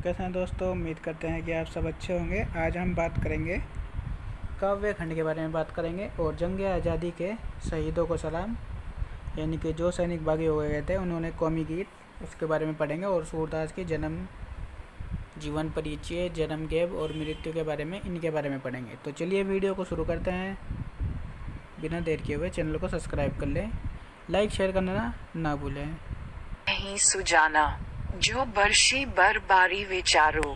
कैसे हैं दोस्तों। उम्मीद करते हैं कि आप सब अच्छे होंगे। आज हम बात करेंगे काव्य खंड के बारे में बात करेंगे और जंग आज़ादी के शहीदों को सलाम, यानी कि जो सैनिक बागी हो गए थे उन्होंने कौमी गीत उसके बारे में पढ़ेंगे और सूरदास की जन्म जीवन परिचय, जन्म गेब और मृत्यु के बारे में इनके बारे में पढ़ेंगे। तो चलिए वीडियो को शुरू करते हैं। बिना देर किए हुए चैनल को सब्सक्राइब कर लें, लाइक शेयर करना ना भूलें। नहीं सुजाना जो बरसी बरबारी विचारो,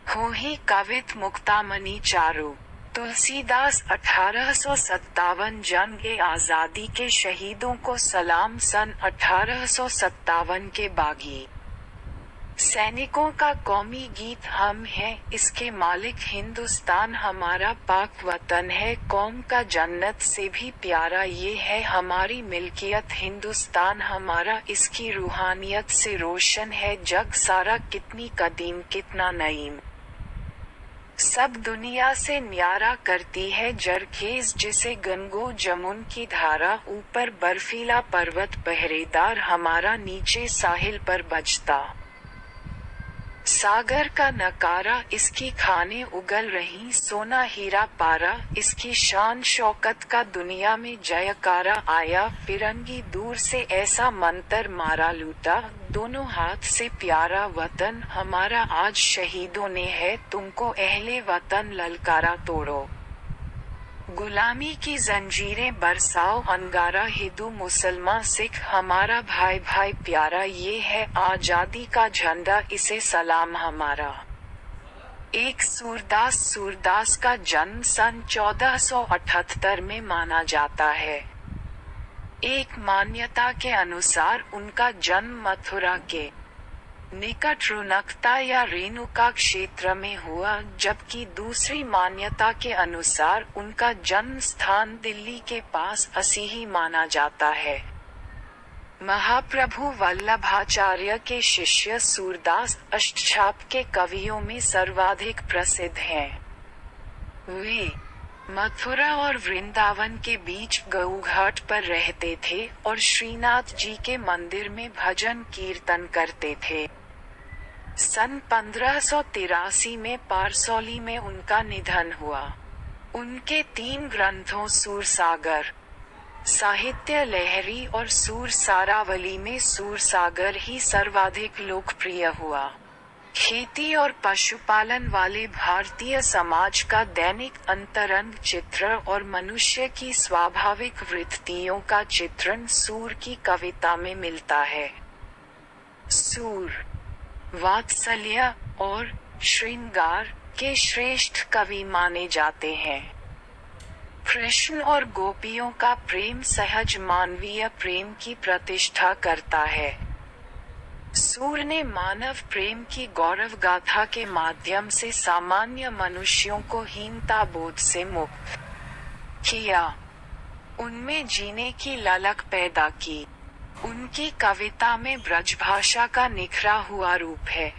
हो ही कवित मुक्तामणि चारो। तुलसीदास 1857 जंग आज़ादी के शहीदों को सलाम। सन 1857 के बागी सैनिकों का कौमी गीत हम हैं, इसके मालिक हिंदुस्तान हमारा पाक वतन है। कौम का जन्नत से भी प्यारा ये है हमारी मिल्कियत हिंदुस्तान हमारा, इसकी रूहानियत से रोशन है जग सारा। कितनी कदीम कितना नईम, सब दुनिया से न्यारा करती है जरखेज जिसे गंगो जमुन की धारा। ऊपर बर्फीला पर्वत पहरेदार हमारा, नीचे साहिल पर बजता सागर का नकारा। इसकी खाने उगल रही सोना हीरा पारा, इसकी शान शौकत का दुनिया में जयकारा। आया फिरंगी दूर से ऐसा मंतर मारा, लूटा दोनों हाथ से प्यारा वतन हमारा। आज शहीदों ने है तुमको अहले वतन ललकारा। तोड़ो गुलामी की जंजीरें बरसाओ अंगारा, हिंदू मुसलमान सिख हमारा भाई भाई प्यारा। ये है आजादी का झंडा इसे सलाम हमारा। एक सूरदास का जन्म सन 1478 में माना जाता है। एक मान्यता के अनुसार उनका जन्म मथुरा के निकट रुनकता या रेणुका क्षेत्र में हुआ, जबकि दूसरी मान्यता के अनुसार उनका जन्म स्थान दिल्ली के पास असीही माना जाता है। महाप्रभु वल्लभाचार्य के शिष्य सूरदास अष्टछाप के कवियों में सर्वाधिक प्रसिद्ध हैं। वे मथुरा और वृंदावन के बीच गऊघाट पर रहते थे और श्रीनाथ जी के मंदिर में भजन कीर्तन करते थे। सन 1583 में पारसौली में उनका निधन हुआ। उनके 3 ग्रंथों सूरसागर, साहित्य लहरी और सूर सारावली में सूरसागर ही सर्वाधिक लोकप्रिय हुआ। खेती और पशुपालन वाले भारतीय समाज का दैनिक अंतरंग चित्र और मनुष्य की स्वाभाविक वृत्तियों का चित्रण सूर की कविता में मिलता है। सूर वात्सल्य और श्रृंगार के श्रेष्ठ कवि माने जाते हैं। कृष्ण और गोपियों का प्रेम सहज मानवीय प्रेम की प्रतिष्ठा करता है। सूर ने मानव प्रेम की गौरव गाथा के माध्यम से सामान्य मनुष्यों को हीनता बोध से मुक्त किया, उनमें जीने की ललक पैदा की। उनकी कविता में ब्रजभाषा का निखरा हुआ रूप है।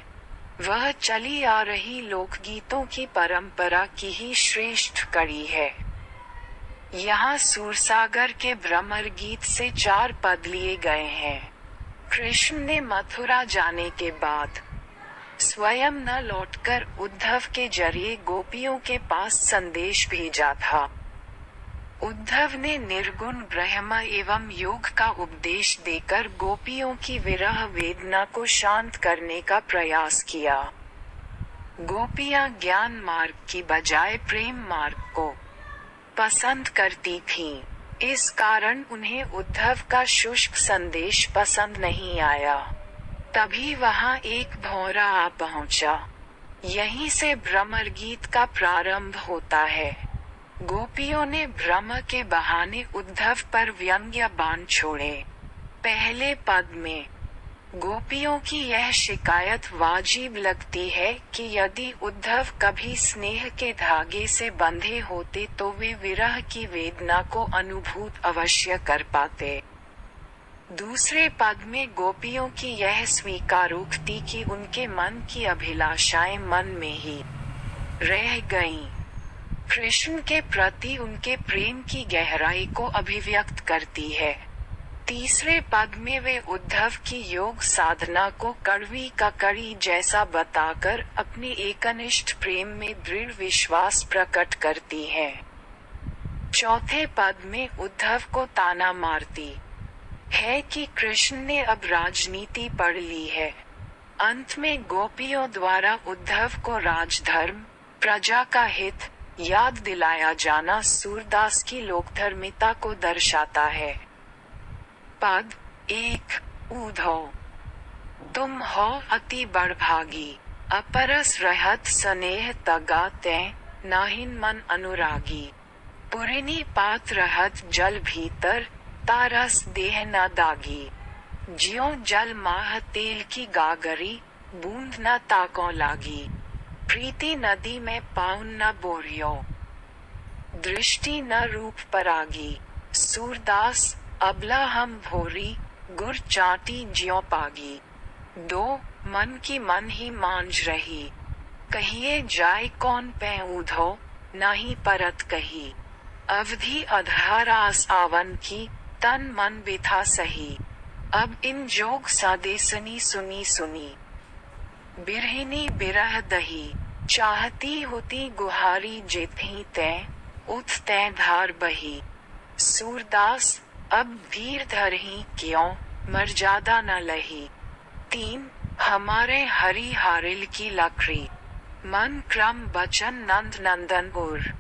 वह चली आ रही लोकगीतों की परंपरा की ही श्रेष्ठ कड़ी है। यहाँ सूरसागर के भ्रमर गीत से 4 पद लिए गए हैं। कृष्ण ने मथुरा जाने के बाद स्वयं न लौटकर उद्धव के जरिए गोपियों के पास संदेश भेजा था। उद्धव ने निर्गुण ब्रह्म एवं योग का उपदेश देकर गोपियों की विरह वेदना को शांत करने का प्रयास किया। गोपियां ज्ञान मार्ग की बजाय प्रेम मार्ग को पसंद करती थीं। इस कारण उन्हें उद्धव का शुष्क संदेश पसंद नहीं आया। तभी वहां एक भौरा आ पहुंचा। यहीं से भ्रमर गीत का प्रारंभ होता है। गोपियों ने भ्रम के बहाने उद्धव पर व्यंग्य बाण छोड़े। पहले पद में गोपियों की यह शिकायत वाजिब लगती है कि यदि उद्धव कभी स्नेह के धागे से बंधे होते तो वे विरह की वेदना को अनुभूत अवश्य कर पाते। दूसरे पद में गोपियों की यह स्वीकारोक्ति कि उनके मन की अभिलाषाएं मन में ही रह गईं, कृष्ण के प्रति उनके प्रेम की गहराई को अभिव्यक्त करती है। तीसरे पद में वे उद्धव की योग साधना को कड़वी का कड़ी जैसा बताकर अपने एकनिष्ठ प्रेम में दृढ़ विश्वास प्रकट करती है। चौथे पद में उद्धव को ताना मारती है कि कृष्ण ने अब राजनीति पढ़ ली है। अंत में गोपियों द्वारा उद्धव को राजधर्म, प्रजा का हित याद दिलाया जाना सूरदास की लोकधर्मिता को दर्शाता है। पद 1 उद्धव, तुम हो अति बड़भागी, अपरस रहत स्नेह तगा तै, नाहिन मन अनुरागी। पुरिनी पात रहत जल भीतर, तारस देह न दागी। ज्यों जल माह तेल की गागरी, बूंद न ताको लागी। प्रीति नदी में पाउन न बोरियो, दृष्टि न रूप परागी। सूरदास अबला हम भोरी, गुर चाटी ज्यों पागी। 2 मन की मन ही मांझ रही, कहिए जाय कौन पै उधो, नाही परत कही। अवधि अधारास आवन की, तन मन बिथा सही। अब इन जोग सादेसनी सुनी सुनी, बिरहिनी बिरह दही। चाहती होती गुहारी जेथी तै, उठ तै धार बही। सूरदास अब धीर धरही क्यों, मर्यादा न लही। 3 हमारे हरि हारिल की लकड़ी, मन क्रम बचन नंद नंदन उर।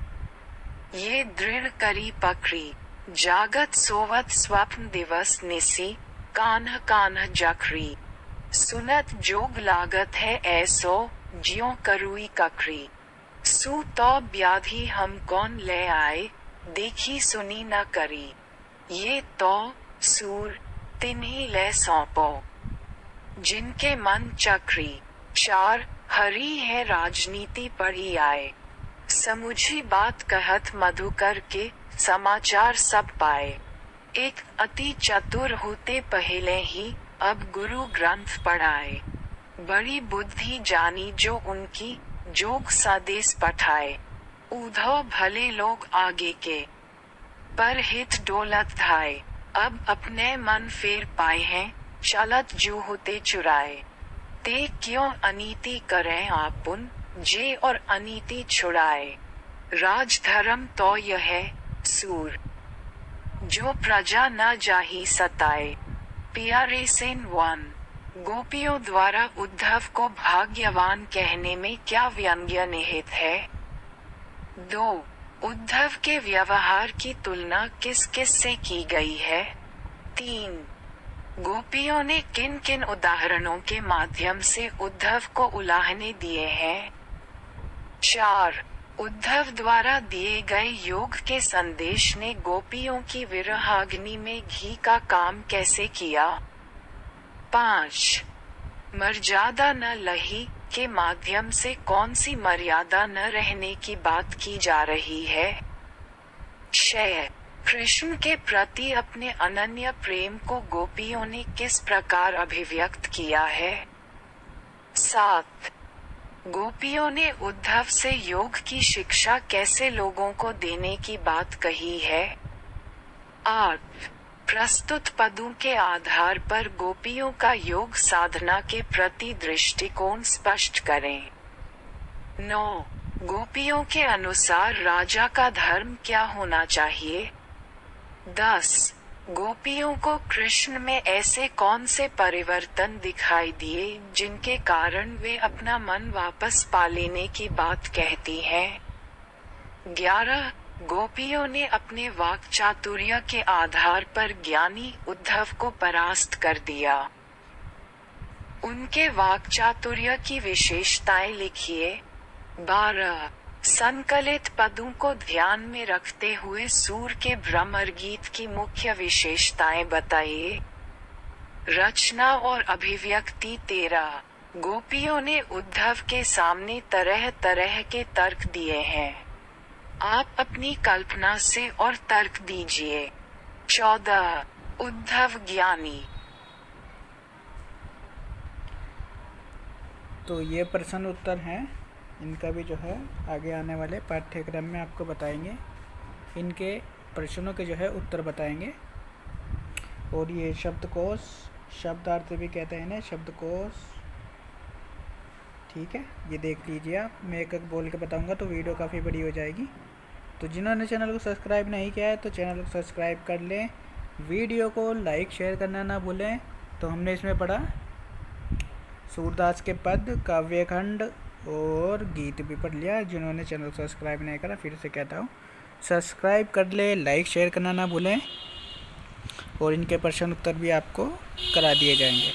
ये दृढ़ करी पकड़ी, जागत सोवत स्वप्न दिवस निसी, कान्ह कान्ह जखरी। सुनत जोग लागत है ऐसो, ज्यों करुई ककरी। सू तो व्याधि हम कौन ले आए, देखी सुनी न करी। ये तो सूर तिन्ही ले सौंपो, जिनके मन चक्री। 4 हरि है राजनीति पढ़ी आए, समुझी बात कहत मधुकर के, समाचार सब पाए। एक अति चतुर होते पहले ही, अब गुरु ग्रंथ पढ़ाए। बड़ी बुद्धि जानी जो उनकी, जोग सादेश पठाए। उद्धव भले लोग आगे के, पर हित डोलत धाए। अब अपने मन फेर पाए हैं, चलत जू होते चुराए। ते क्यों अनीति करें आपुन, जे और अनीति छुड़ाए। राजधर्म तो यह है सूर, जो प्रजा न जाही सताए। प्यारे सेन 1 गोपियों द्वारा उद्धव को भाग्यवान कहने में क्या व्यंग्य निहित है। 2 उद्धव के व्यवहार की तुलना किस किस से की गई है। 3 गोपियों ने किन किन उदाहरणों के माध्यम से उद्धव को उलाहने दिए हैं। 4 उद्धव द्वारा दिए गए योग के संदेश ने गोपियों की विरहाग्नि में घी का काम कैसे किया। 5 मर्यादा न लही के माध्यम से कौन सी मर्यादा न रहने की बात की जा रही है। 6 कृष्ण के प्रति अपने अनन्य प्रेम को गोपियों ने किस प्रकार अभिव्यक्त किया है। 7 गोपियों ने उद्धव से योग की शिक्षा कैसे लोगों को देने की बात कही है। 8 प्रस्तुत पदों के आधार पर गोपियों का योग साधना के प्रति दृष्टिकोण स्पष्ट करें। 9 गोपियों के अनुसार राजा का धर्म क्या होना चाहिए। 10 गोपियों को कृष्ण में ऐसे कौन से परिवर्तन दिखाई दिए जिनके कारण वे अपना मन वापस पा लेने की बात कहती हैं। 11 गोपियों ने अपने वाक चातुर्य के आधार पर ज्ञानी उद्धव को परास्त कर दिया। उनके वाक चातुर्य की विशेषताएं लिखिए। 12 संकलित पदों को ध्यान में रखते हुए सूर के भ्रमर गीत की मुख्य विशेषताएं बताइए। रचना और अभिव्यक्ति। 13 गोपियों ने उद्धव के सामने तरह तरह के तर्क दिए हैं, आप अपनी कल्पना से और तर्क दीजिए। 14 उद्धव ज्ञानी। तो ये प्रश्न उत्तर हैं, इनका भी जो है आगे आने वाले पाठ्यक्रम में आपको बताएंगे। इनके प्रश्नों के जो है उत्तर बताएंगे। और ये शब्दकोश, शब्दार्थ भी कहते हैं इन्हें, शब्दकोश। ठीक है, ये देख लीजिए आप, मैं एक एक बोल के बताऊंगा तो वीडियो काफ़ी बड़ी हो जाएगी। तो जिन्होंने चैनल को सब्सक्राइब नहीं किया है तो चैनल को सब्सक्राइब कर लें, वीडियो को लाइक शेयर करना ना भूलें। तो हमने इसमें पढ़ा सूरदास के पद, काव्यखंड और गीत भी पढ़ लिया। जिन्होंने चैनल को सब्सक्राइब नहीं करा, फिर से कहता हूँ सब्सक्राइब कर ले, लाइक शेयर करना ना भूलें, और इनके प्रश्न उत्तर भी आपको करा दिए जाएंगे।